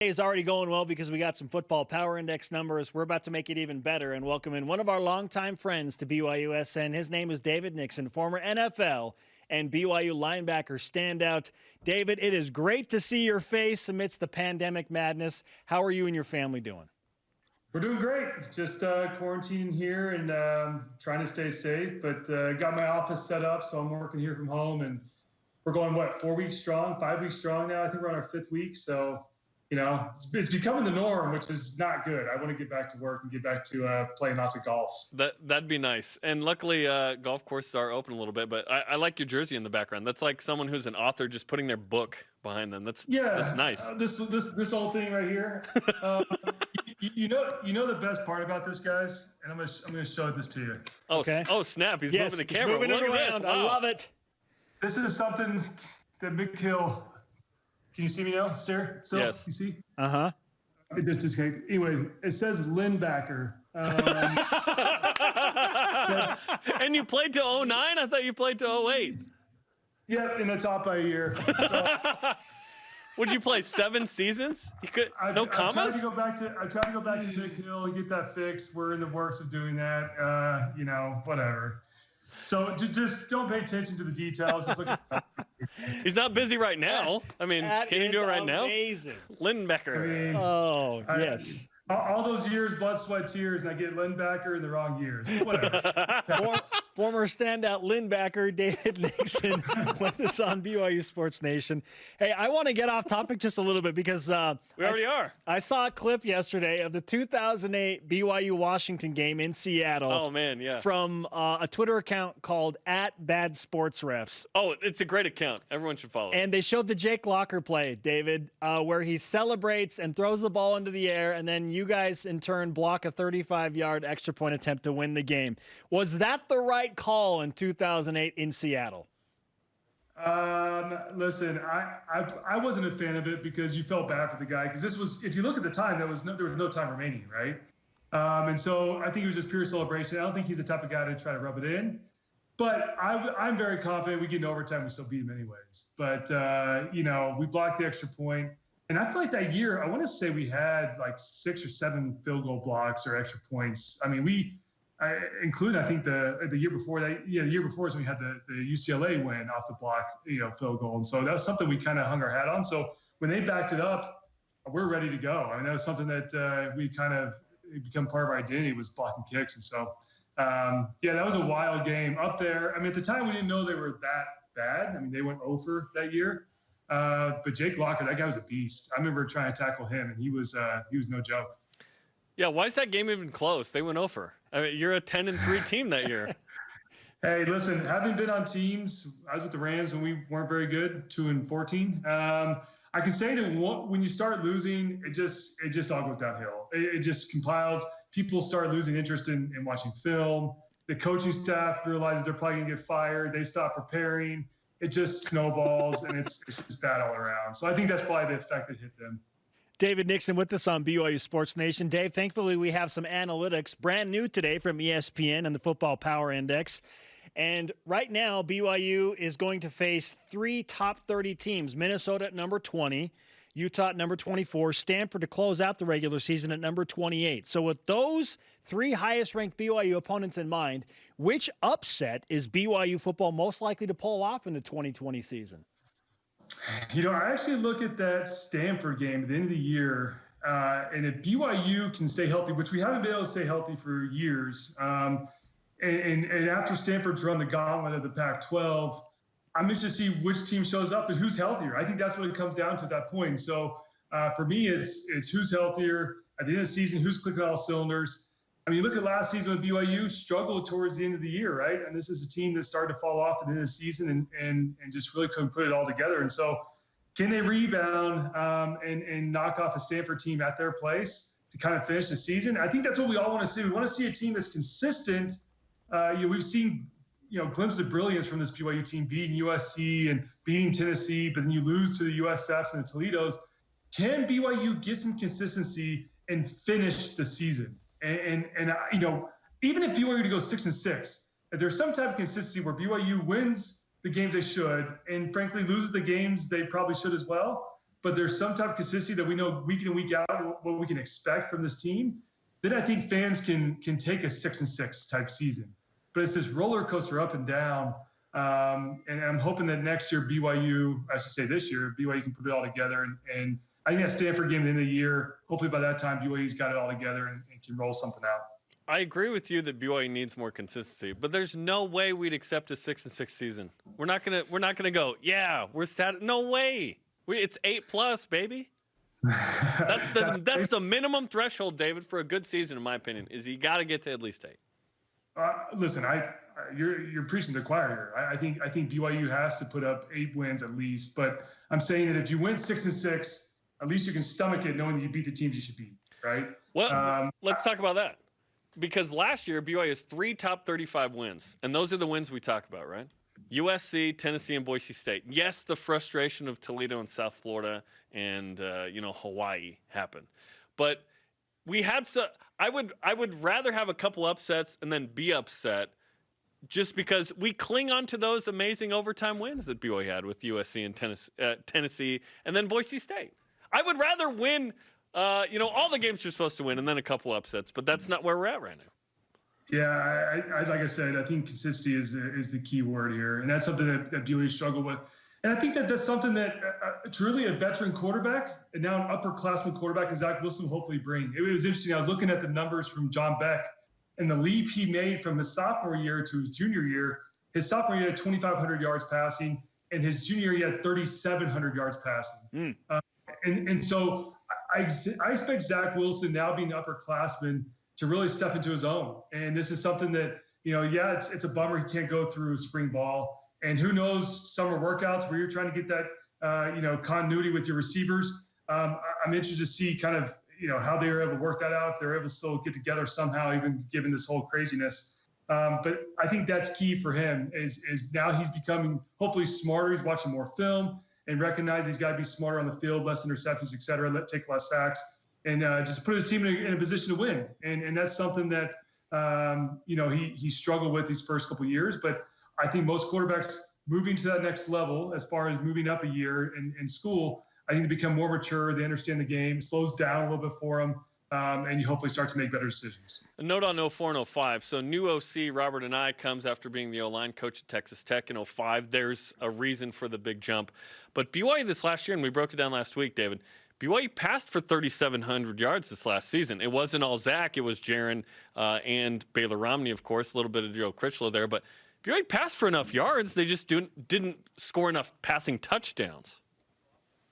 Is already going well because we got some football power index numbers. We're about to make it even better and welcome in one of our longtime friends to BYUSN. His name is David Nixon, former NFL and BYU linebacker standout. David, it is great to see your face amidst the pandemic madness. How are you and your family doing? We're doing great. Just quarantining here and trying to stay safe, but got my office set up, so I'm working here from home, and we're going, 4 weeks strong, 5 weeks strong now. I think we're on our 5th week, so it's becoming the norm, which is not good. I want to get back to work and get back to playing lots of golf. That'd be nice. And luckily, golf courses are open a little bit. But I like your jersey in the background. That's like someone who's an author just putting their book behind them. That's nice. This whole thing right here. You know the best part about this, guys, and I'm gonna show this to you. Oh, okay. Oh snap! He's moving the camera. Moving it around. Wow. I love it. This is something that Big Hill. Can you see me now, sir? Still? Yes. You see? Uh-huh. It just disconnected. Anyways, it says Lindbacker. And you played to 09? I thought you played to 08. Yeah, in the top by a year. So, would you play 7 seasons? You could no commas? I tried to go back to Big Hill and get that fixed. We're in the works of doing that. Whatever. So just don't pay attention to the details. Just look at He's not busy right now. I mean, can you do it right now? Amazing. Lindbacker. Yes. All those years, blood, sweat, tears, and I get Lindbacker in the wrong years. Whatever. Former standout Lindbacker, David Nixon, with us on BYU Sports Nation. Hey, I want to get off topic just a little bit because we already are. I saw a clip yesterday of the 2008 BYU-Washington game in Seattle. Oh, man, yeah. From a Twitter account called @BadSportsRefs. Oh, it's a great account. Everyone should follow it. And they showed the Jake Locker play, David, where he celebrates and throws the ball into the air, and then you guys, in turn, block a 35-yard extra point attempt to win the game. Was that the right call in 2008 in Seattle? Listen, I wasn't a fan of it because you felt bad for the guy, because this was, if you look at the time, there was no time remaining, right? And so I think it was just pure celebration. I don't think he's the type of guy to try to rub it in, but I'm very confident we get in overtime, we still beat him anyways. But we blocked the extra point. And I feel like that year, I want to say we had like 6 or 7 field goal blocks or extra points. I mean, including, I think the year before that, the year before is when we had the UCLA win off the block, field goal. And so that was something we kind of hung our hat on. So when they backed it up, we're ready to go. I mean, that was something that we kind of become part of our identity, was blocking kicks. And so, that was a wild game up there. I mean, at the time we didn't know they were that bad. I mean, they went over that year. But Jake Locker, that guy was a beast. I remember trying to tackle him, and he was no joke. Yeah, why is that game even close? They went over. I mean, you're a 10-3 team that year. Hey, listen, having been on teams, I was with the Rams when we weren't very good, 2-14. I can say that when you start losing, it just all goes downhill. It just compiles. People start losing interest in watching film. The coaching staff realizes they're probably gonna get fired. They stop preparing. It just snowballs, and it's just bad all around. So I think that's probably the effect that hit them. David Nixon with us on BYU Sports Nation. Dave, thankfully we have some analytics brand new today from ESPN and the Football Power Index. And right now, BYU is going to face 3 top 30 teams. Minnesota at number 20, Utah at number 24, Stanford to close out the regular season at number 28. So with those 3 highest-ranked BYU opponents in mind, which upset is BYU football most likely to pull off in the 2020 season? I actually look at that Stanford game at the end of the year, and if BYU can stay healthy, which we haven't been able to stay healthy for years, and after Stanford's run the gauntlet of the Pac-12, I'm interested to see which team shows up and who's healthier. I think that's what it comes down to at that point. So for me, it's who's healthier at the end of the season, who's clicking all cylinders. I mean, look at last season with BYU, struggled towards the end of the year, right? And this is a team that started to fall off at the end of the season and just really couldn't put it all together. And so can they rebound and knock off a Stanford team at their place to kind of finish the season? I think that's what we all want to see. We want to see a team that's consistent. We've seen glimpses of brilliance from this BYU team, beating USC and beating Tennessee, but then you lose to the USFs and the Toledos. Can BYU get some consistency and finish the season? And even if BYU were to go 6-6, if there's some type of consistency where BYU wins the games they should, and frankly loses the games they probably should as well, but there's some type of consistency that we know week in and week out what we can expect from this team, then I think fans can take a 6-6 type season. But it's this roller coaster up and down. And I'm hoping that next year BYU, I should say this year, BYU can put it all together. And I think that Stanford game at the end of the year, hopefully by that time BYU's got it all together and can roll something out. I agree with you that BYU needs more consistency, but there's no way we'd accept a 6-6 season. We're not gonna go, yeah, we're sad. No way. It's 8+, baby. That's the minimum threshold, David, for a good season, in my opinion. Is you got to get to at least 8. Listen, you're preaching to the choir here. I think BYU has to put up 8 wins at least. But I'm saying that if you win 6-6, at least you can stomach it, knowing that you beat the teams you should beat, right? Well, let's talk about that, because last year BYU has 3 top 35 wins, and those are the wins we talk about, right? USC, Tennessee, and Boise State. Yes, the frustration of Toledo and South Florida and Hawaii happened, but we had I would rather have a couple upsets and then be upset, just because we cling on to those amazing overtime wins that BYU had with USC and Tennessee, and then Boise State. I would rather win, all the games you're supposed to win, and then a couple upsets, but that's not where we're at right now. Yeah, like I said, I think consistency is the key word here, and that's something that BYU struggle with. And I think that's something that truly a veteran quarterback and now an upperclassman quarterback, and Zach Wilson will hopefully bring. It was interesting. I was looking at the numbers from John Beck and the leap he made from his sophomore year to his junior year. His sophomore year had 2,500 yards passing, and his junior year he had 3,700 yards passing. And so I expect Zach Wilson, now being an upperclassman, to really step into his own. And this is something that, it's a bummer he can't go through spring ball. And who knows, summer workouts where you're trying to get that, continuity with your receivers. I'm interested to see kind of, how they were able to work that out, if they're able to still get together somehow, even given this whole craziness. But I think that's key for him is now he's becoming hopefully smarter. He's watching more film and recognize he's got to be smarter on the field, less interceptions, et cetera, take less sacks, and just put his team in a position to win. And that's something that, he struggled with these first couple of years. But I think most quarterbacks moving to that next level, as far as moving up a year in school, I think they become more mature. They understand the game. It slows down a little bit for them. And you hopefully start to make better decisions. A note on 04 and 05. So new OC Robert Anae comes after being the O-line coach at Texas Tech in 05. There's a reason for the big jump. But BYU this last year, and we broke it down last week, David, BYU passed for 3,700 yards this last season. It wasn't all Zach. It was Jaron and Baylor Romney, of course, a little bit of Joe Critchlow there. But BYU passed for enough yards. They just didn't score enough passing touchdowns.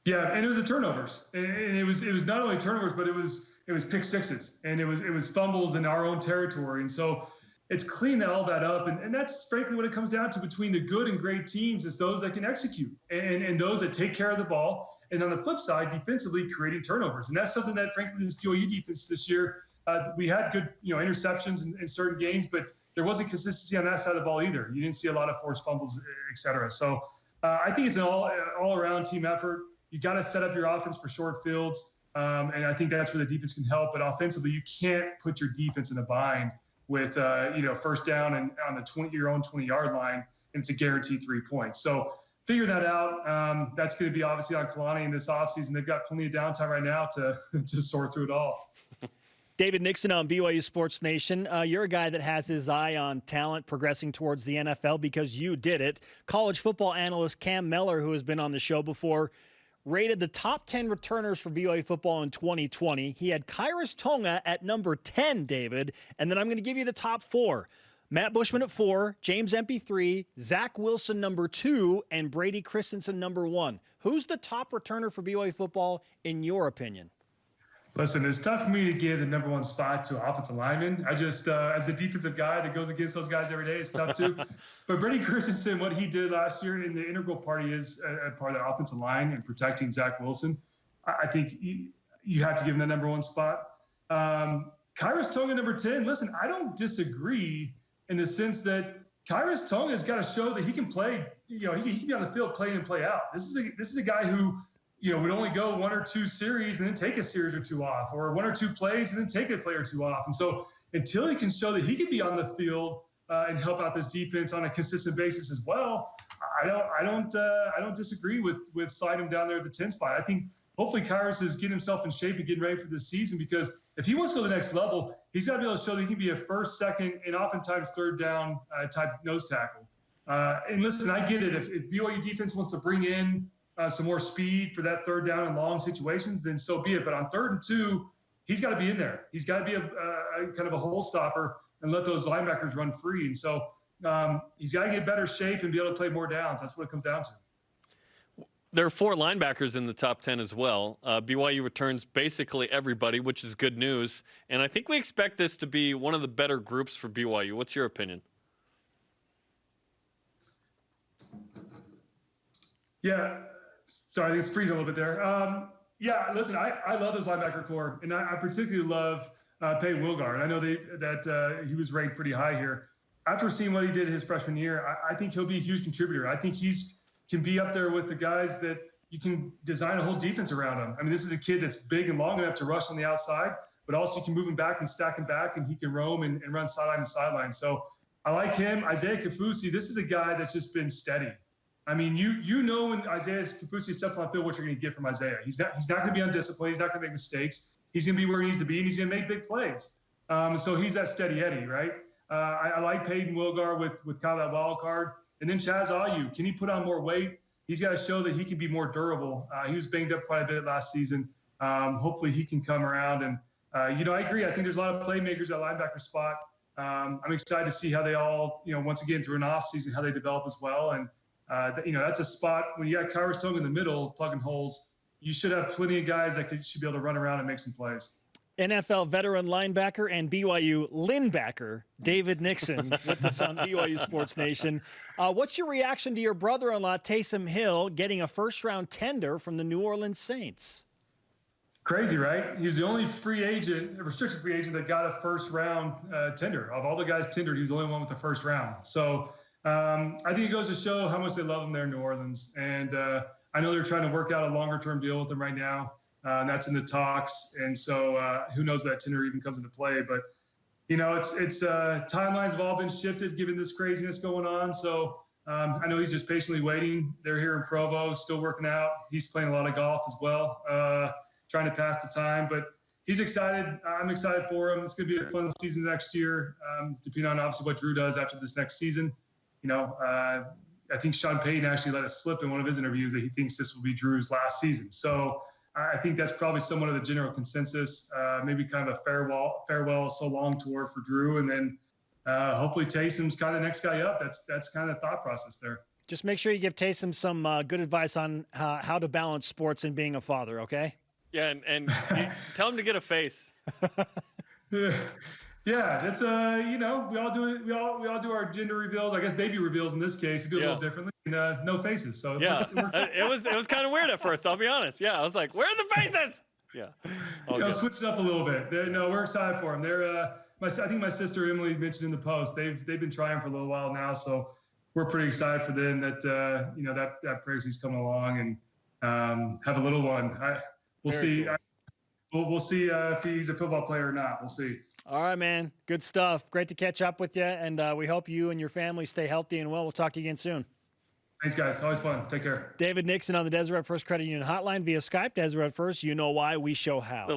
Yeah, and it was the turnovers. And it was not only turnovers, but it was pick sixes, and it was fumbles in our own territory. And so it's cleaning all that up. And that's frankly what it comes down to between the good and great teams, is those that can execute and those that take care of the ball. And on the flip side, defensively creating turnovers. And that's something that, frankly, this BYU defense this year, we had good, interceptions in certain games, but there wasn't consistency on that side of the ball either. You didn't see a lot of forced fumbles, et cetera. So I think it's an all-around team effort. You got to set up your offense for short fields. And I think that's where the defense can help. But offensively, you can't put your defense in a bind with, first down and on your own 20-yard line, and it's a guaranteed 3 points. So figure that out. That's going to be obviously on Kalani in this offseason. They've got plenty of downtime right now to sort through it all. David Nixon on BYU Sports Nation. You're a guy that has his eye on talent progressing towards the NFL because you did it. College football analyst Cam Mellor, who has been on the show before, rated the top 10 returners for BYU football in 2020. He had Kairos Tonga at number 10, David, and then I'm going to give you the top 4. Matt Bushman at 4, James Empey 3, Zach Wilson number 2, and Brady Christensen number 1. Who's the top returner for BYU football in your opinion? Listen, it's tough for me to give the number 1 spot to offensive lineman. I just, as a defensive guy that goes against those guys every day, it's tough too. But Brady Christensen, what he did last year in the integral part, he is a part of the offensive line and protecting Zach Wilson. I think you have to give him the number 1 spot. Kairos Tonga number 10. Listen, I don't disagree in the sense that Kairos Tonga has got to show that he can play. He can be on the field, play in and play out. This is a guy who, would only go 1 or 2 series and then take a series or 2 off, or 1 or 2 plays and then take a play or 2 off. And so until he can show that he can be on the field and help out this defense on a consistent basis as well, I don't disagree with sliding him down there at the 10 spot. I think hopefully Kyrus is getting himself in shape and getting ready for this season, because if he wants to go to the next level, he's got to be able to show that he can be a first, second, and oftentimes third down type nose tackle. And listen, I get it. If BYU defense wants to bring in some more speed for that third down and long situations, then so be it. But on 3rd and 2, he's got to be in there. He's got to be a kind of a hole stopper and let those linebackers run free. And so he's got to get better shape and be able to play more downs. That's what it comes down to. There are 4 linebackers in the top 10 as well. BYU returns basically everybody, which is good news. And I think we expect this to be one of the better groups for BYU. What's your opinion? Yeah. Sorry, I think it's freezing a little bit there. Yeah, listen, I love this linebacker core, and I particularly love Peyton Wilgar. And I know that he was ranked pretty high here. After seeing what he did his freshman year, I think he'll be a huge contributor. I think can be up there with the guys that you can design a whole defense around him. I mean, this is a kid that's big and long enough to rush on the outside, but also you can move him back and stack him back, and he can roam and run sideline to sideline. So I like him. Isaiah Kafusi, this is a guy that's just been steady. I mean, you know when Isaiah Kafusi steps on the field, what you're going to get from Isaiah. He's not going to be undisciplined. He's not going to make mistakes. He's going to be where he needs to be, and he's going to make big plays. So he's that steady Eddie, right? I like Peyton Wilgar with kind of that wild card. And then Chaz Ayu, can he put on more weight? He's got to show that he can be more durable. He was banged up quite a bit last season. Hopefully he can come around. And, I agree. I think there's a lot of playmakers at linebacker spot. I'm excited to see how they all, once again, through an off season, how they develop as well. And, that's a spot when you got Kyrus Tongue in the middle, plugging holes. You should have plenty of guys that should be able to run around and make some plays. NFL veteran linebacker and BYU linebacker David Nixon with us on BYU Sports Nation. What's your reaction to your brother-in-law, Taysom Hill, getting a first-round tender from the New Orleans Saints? Crazy, right? He was the only restricted free agent that got a first-round tender. Of all the guys tendered, he was the only one with the first round. So I think it goes to show how much they love him there in New Orleans. And I know they're trying to work out a longer-term deal with him right now. And that's in the talks. And so who knows if that tender even comes into play. But, it's timelines have all been shifted given this craziness going on. So I know he's just patiently waiting. They're here in Provo, still working out. He's playing a lot of golf as well, trying to pass the time. But he's excited. I'm excited for him. It's going to be a fun season next year, depending on obviously what Drew does after this next season. I think Sean Payton actually let it slip in one of his interviews that he thinks this will be Drew's last season. So I think that's probably somewhat of the general consensus, maybe kind of a farewell so long tour for Drew. And then hopefully Taysom's kind of the next guy up. That's kind of the thought process there. Just make sure you give Taysom some good advice on how to balance sports and being a father, okay? Yeah, and tell him to get a face. Yeah, that's we all do it. We all do our gender reveals. I guess baby reveals in this case. We do it a little differently. And, no faces. So yeah, it was kind of weird at first. I'll be honest. Yeah, I was like, where are the faces? Yeah, switch it up a little bit. We're excited for them. I think my sister Emily mentioned in the post. They've been trying for a little while now, so we're pretty excited for them that that pregnancy's coming along and have a little one. We'll see. Cool. We'll see if he's a football player or not. We'll see. All right, man. Good stuff. Great to catch up with you, and we hope you and your family stay healthy and well. We'll talk to you again soon. Thanks, guys. Always fun. Take care. David Nixon on the Deseret First Credit Union Hotline via Skype. Deseret First, you know why, we show how.